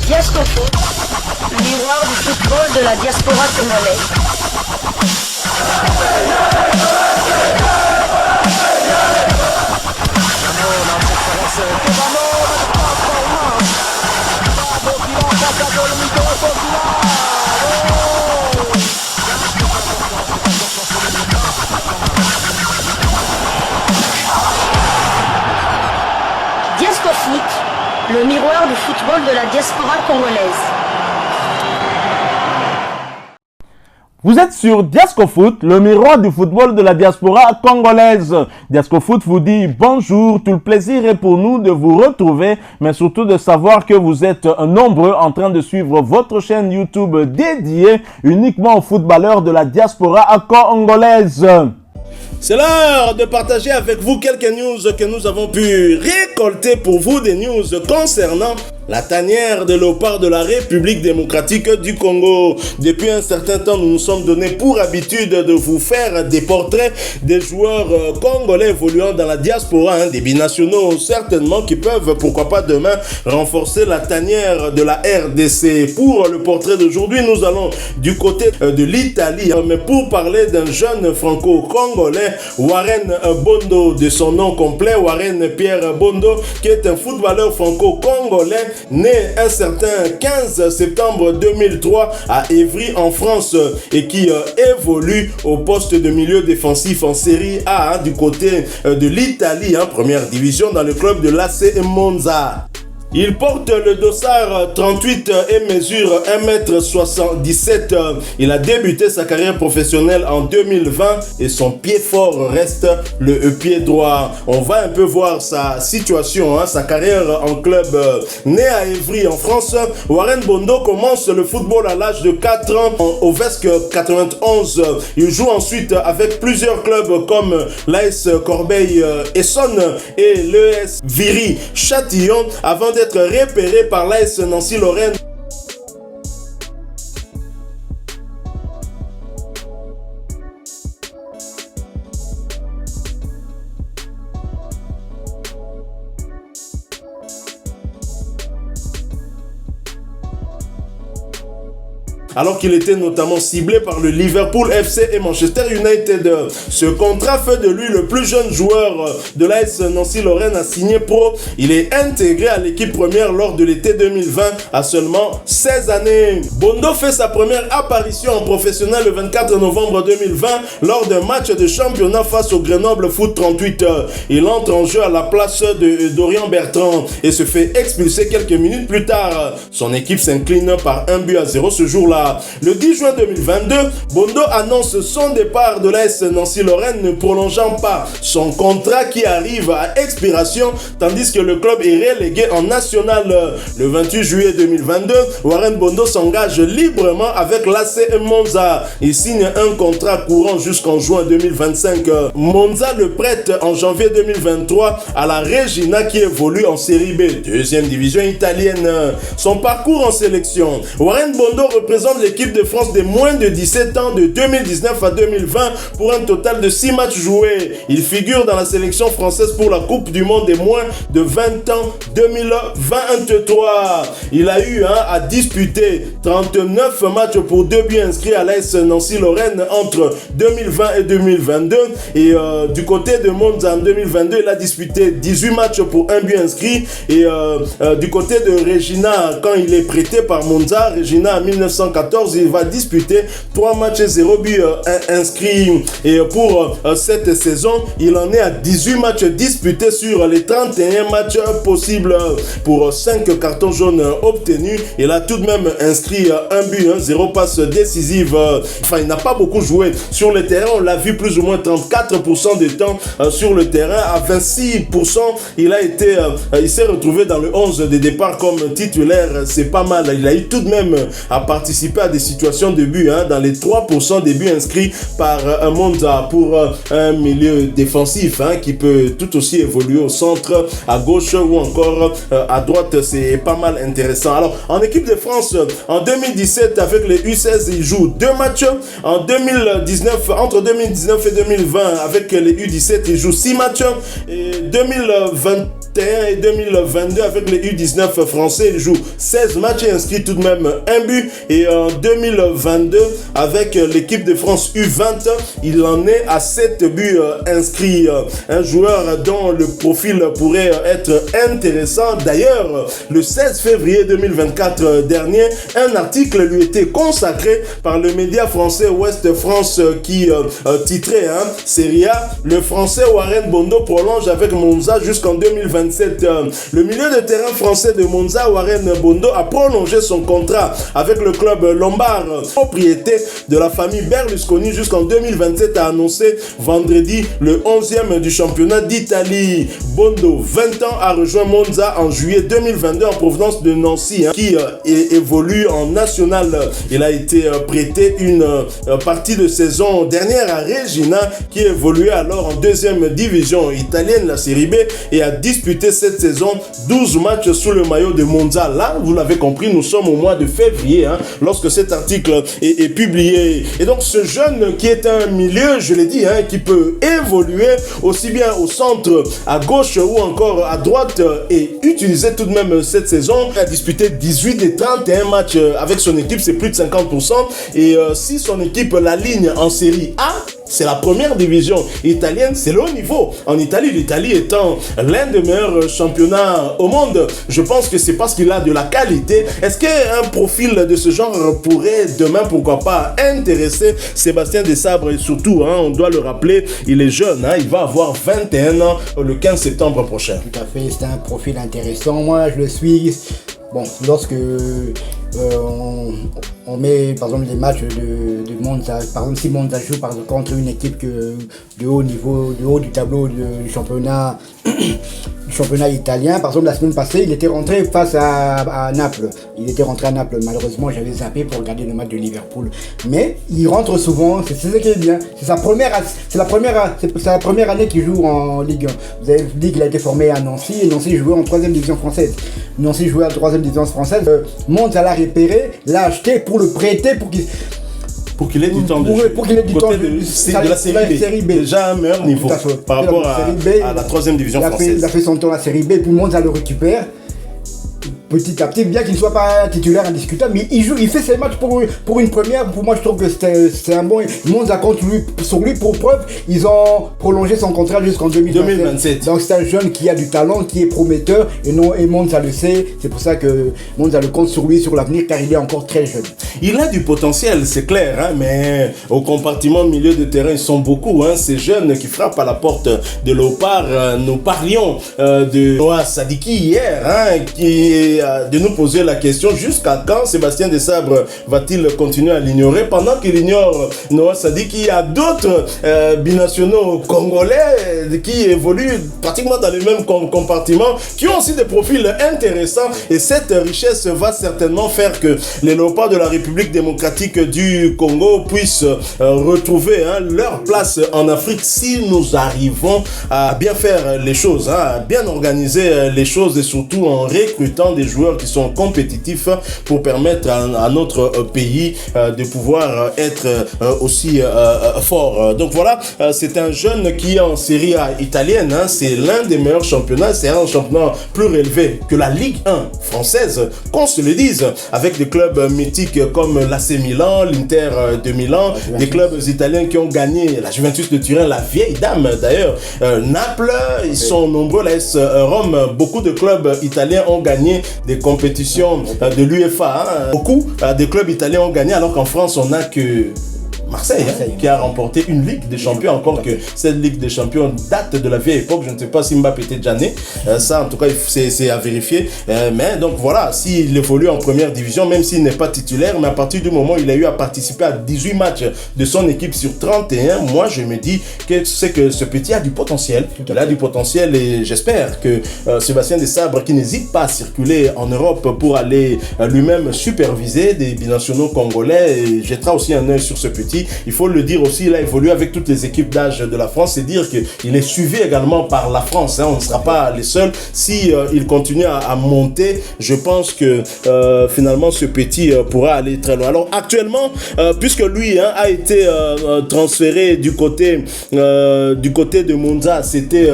Diasco Foot, le miroir du football de la diaspora congolaise. Diasco Foot, le miroir du football de la diaspora congolaise. Vous êtes sur Diasco Foot, le miroir du football de la diaspora congolaise. Diasco Foot vous dit bonjour, tout le plaisir est pour nous de vous retrouver, mais surtout de savoir que vous êtes nombreux en train de suivre votre chaîne YouTube dédiée uniquement aux footballeurs de la diaspora congolaise. C'est l'heure de partager avec vous quelques news que nous avons pu récolter pour vous, des news concernant la tanière de léopard de la République démocratique du Congo. Depuis un certain temps, nous nous sommes donné pour habitude de vous faire des portraits des joueurs congolais évoluant dans la diaspora, des binationaux certainement, qui peuvent, pourquoi pas demain, renforcer la tanière de la RDC. Pour le portrait d'aujourd'hui, nous allons du côté de l'Italie, mais pour parler d'un jeune franco-congolais, Warren Bondo, de son nom complet, Warren Pierre Bondo, qui est un footballeur franco-congolais, né un certain 15 septembre 2003 à Évry en France et qui évolue au poste de milieu défensif en Série A du côté de l'Italie, première division, dans le club de l'AC Monza. Il porte le dossard 38 et mesure 1m77. Il a débuté sa carrière professionnelle en 2020 et son pied fort reste le pied droit. On va un peu voir sa situation, sa carrière en club. Né à Évry en France, Warren Bondo commence le football à l'âge de 4 ans au VESC 91. Il joue ensuite avec plusieurs clubs comme l'AS Corbeil-Essonne et l'ES Viry-Châtillon avant d'être repéré par l'AS Nancy-Lorraine. Alors qu'il était notamment ciblé par le Liverpool FC et Manchester United. Ce contrat fait de lui le plus jeune joueur de l'AS Nancy-Lorraine à signer pro. Il est intégré à l'équipe première lors de l'été 2020 à seulement 16 années. Bondo fait sa première apparition en professionnel le 24 novembre 2020 lors d'un match de championnat face au Grenoble Foot 38. Il entre en jeu à la place de Dorian Bertrand et se fait expulser quelques minutes plus tard. Son équipe s'incline par 1-0 ce jour-là. Le 10 juin 2022, Bondo annonce son départ de l'AS Nancy-Lorraine, ne prolongeant pas son contrat qui arrive à expiration, tandis que le club est relégué en national. Le 28 juillet 2022, Warren Bondo s'engage librement avec l'AC Monza. Il signe un contrat courant jusqu'en juin 2025. Monza le prête en janvier 2023 à la Regina qui évolue en Série B, deuxième division italienne. Son parcours en sélection. Warren Bondo représente l'équipe de France des moins de 17 ans de 2019 à 2020 pour un total de 6 matchs joués. Il figure dans la sélection française pour la Coupe du Monde des moins de 20 ans 2023. Il a eu à disputer 39 matchs pour 2 buts inscrits à l'AS Nancy-Lorraine entre 2020 et 2022. Et du côté de Monza en 2022, il a disputé 18 matchs pour 1 but inscrit. Et du côté de Regina, quand il est prêté par Monza, Regina en 1914, il va disputer 3 matchs et 0 but inscrits. Et pour cette saison, il en est à 18 matchs disputés sur les 31 matchs possibles. Pour 5 cartons jaunes obtenus, il a tout de même inscrit 1 but, 0 passe décisive. Enfin, il n'a pas beaucoup joué sur le terrain. On l'a vu plus ou moins 34% du temps sur le terrain. À 26%, il s'est retrouvé dans le 11 de départ comme titulaire. C'est pas mal. Il a eu tout de même à participer à des situations de but, dans les 3% des buts inscrits par Monza pour un milieu défensif qui peut tout aussi évoluer au centre, à gauche ou encore à droite. C'est pas mal intéressant. Alors, en équipe de France, en 2017, avec les U16, il joue 2 matchs. En 2019, entre 2019 et 2020, avec les U17, il joue 6 matchs. Et 2020 et 2022 avec les U19 français. Il joue 16 matchs et inscrit tout de même un but. Et en 2022 avec l'équipe de France U20, il en est à 7 buts inscrits. Un joueur dont le profil pourrait être intéressant. D'ailleurs, le 16 février 2024 dernier, un article lui était consacré par le média français Ouest France qui titrait Serie A, le français Warren Bondo prolonge avec Monza jusqu'en 2027. Le milieu de terrain français de Monza, Warren Bondo, a prolongé son contrat avec le club lombard, propriété de la famille Berlusconi jusqu'en 2027, a annoncé vendredi le 11e du championnat d'Italie. Bondo, 20 ans, a rejoint Monza en juillet 2022 en provenance de Nancy, qui évolue en national. Il a été prêté une partie de saison dernière à Regina, qui évoluait alors en deuxième division italienne, la Série B, et a disputé cette saison 12 matchs sous le maillot de Monza. Là, vous l'avez compris, nous sommes au mois de février, lorsque cet article est publié. Et donc, ce jeune qui est un milieu, je l'ai dit, qui peut évoluer aussi bien au centre, à gauche ou encore à droite, et utiliser tout de même cette saison. Il a disputé 18 des 31 matchs avec son équipe, c'est plus de 50%. Et si son équipe l'aligne en Série A, c'est la première division italienne, c'est le haut niveau en Italie. L'Italie étant l'un des meilleurs championnats au monde, je pense que c'est parce qu'il a de la qualité. Est-ce qu'un profil de ce genre pourrait demain, pourquoi pas, intéresser Sébastien Desabre? Et surtout, on doit le rappeler, il est jeune, il va avoir 21 ans le 15 septembre prochain. Tout à fait, c'est un profil intéressant. Moi, je le suis. Bon, lorsque on met par exemple les matchs de Monza, par exemple si Monza joue contre une équipe de haut niveau, de haut du tableau du championnat italien, par exemple la semaine passée il était rentré face à Naples. Il était rentré à Naples, malheureusement j'avais zappé pour regarder le match de Liverpool. Mais il rentre souvent, c'est ce qui est bien. C'est la première année qu'il joue en Ligue 1. Vous avez dit qu'il a été formé à Nancy, et Nancy jouait en 3e division française. Nancy jouait à la 3e division française. Monza l'a repéré, l'a acheté pour le prêter pour qu'il ait du temps de jeu. Pour qu'il ait du temps de la série B. Déjà un meilleur niveau par rapport à la 3e division française. Il a fait son temps à la série B, puis Monza le récupère. Petit à petit, bien qu'il ne soit pas titulaire indiscutable, mais il fait ses matchs pour une première. Pour moi, je trouve que c'est un bon. Monza compte sur lui pour preuve. Ils ont prolongé son contrat jusqu'en 2027. Donc c'est un jeune qui a du talent, qui est prometteur, et Monza le sait. C'est pour ça que Monza le compte sur lui, sur l'avenir, car il est encore très jeune. Il a du potentiel, c'est clair, mais au compartiment milieu de terrain, ils sont beaucoup. Ces jeunes qui frappent à la porte de Léopard. Nous parlions de Noah Sadiki hier, qui de nous poser la question: jusqu'à quand Sébastien Desabre va-t-il continuer à l'ignorer? Pendant qu'il ignore Noah Sadiki, il y a d'autres binationaux congolais qui évoluent pratiquement dans les mêmes compartiments, qui ont aussi des profils intéressants, et cette richesse va certainement faire que les Léopards de la République démocratique du Congo puissent retrouver leur place en Afrique si nous arrivons à bien faire les choses, à bien organiser les choses, et surtout en recrutant des joueurs qui sont compétitifs pour permettre à notre pays de pouvoir être aussi fort. Donc voilà, c'est un jeune qui est en Série A italienne, c'est l'un des meilleurs championnats, c'est un championnat plus relevé que la Ligue 1 française, qu'on se le dise, avec des clubs mythiques comme l'AC Milan, l'Inter de Milan, des clubs italiens qui ont gagné, la Juventus de Turin, la vieille dame d'ailleurs, Naples, ils sont nombreux, la AS Rome, beaucoup de clubs italiens ont gagné des compétitions de l'UEFA. Beaucoup des clubs italiens ont gagné, alors qu'en France, on n'a que Marseille, qui a remporté une Ligue des Champions, encore que cette Ligue des Champions date de la vieille époque. Je ne sais pas si Mbappé était déjà né. Ça, en tout cas, c'est à vérifier. Mais donc voilà, s'il évolue en première division, même s'il n'est pas titulaire, mais à partir du moment où il a eu à participer à 18 matchs de son équipe sur 31, moi, je me dis que c'est que ce petit a du potentiel. Il a du potentiel, et j'espère que Sébastien Desabre, qui n'hésite pas à circuler en Europe pour aller lui-même superviser des binationaux congolais, et jettera aussi un œil sur ce petit dit, il faut le dire aussi, il a évolué avec toutes les équipes d'âge de la France, c'est dire qu'il est suivi également par la France, hein. On ne sera pas les seuls. Si il continue à monter, je pense que finalement ce petit pourra aller très loin. Alors actuellement, puisque lui a été transféré du côté de Monza, c'était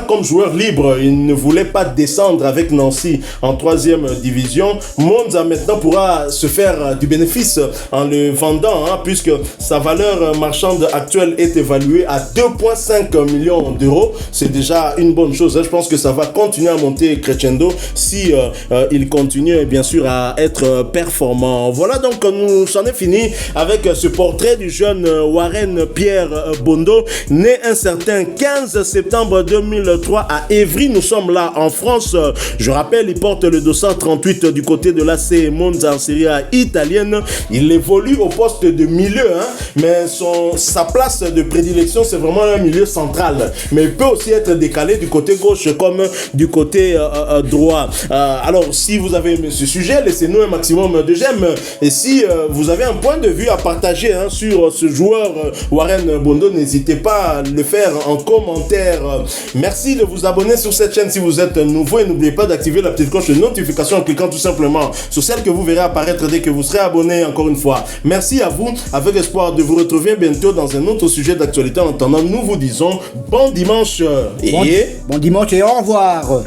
comme joueur libre, il ne voulait pas descendre avec Nancy en 3e division. Monza maintenant pourra se faire du bénéfice en le vendant, puisque sa valeur marchande actuelle est évaluée à 2,5 millions d'euros. C'est déjà une bonne chose, hein. Je pense que ça va continuer à monter crescendo si il continue bien sûr à être performant. Voilà, donc nous c'en est fini avec ce portrait du jeune Warren Pierre Bondo, né un certain 15 septembre 2003 à Évry. Nous sommes là en France. Je rappelle, il porte le dossard 38 du côté de l'AC Monza en Serie A italienne. Il évolue au poste de milieu, mais sa place de prédilection, c'est vraiment un milieu central. Mais il peut aussi être décalé du côté gauche comme du côté droit. Alors, si vous avez aimé ce sujet, laissez-nous un maximum de j'aime. Et si vous avez un point de vue à partager sur ce joueur Warren Bondo, n'hésitez pas à le faire en commentaire. Merci de vous abonner sur cette chaîne si vous êtes nouveau et n'oubliez pas d'activer la petite cloche de notification en cliquant tout simplement sur celle que vous verrez apparaître dès que vous serez abonné. Encore une fois, merci à vous, avec espoir de vous retrouver bientôt dans un autre sujet d'actualité. En attendant, nous vous disons bon dimanche Bon dimanche et au revoir.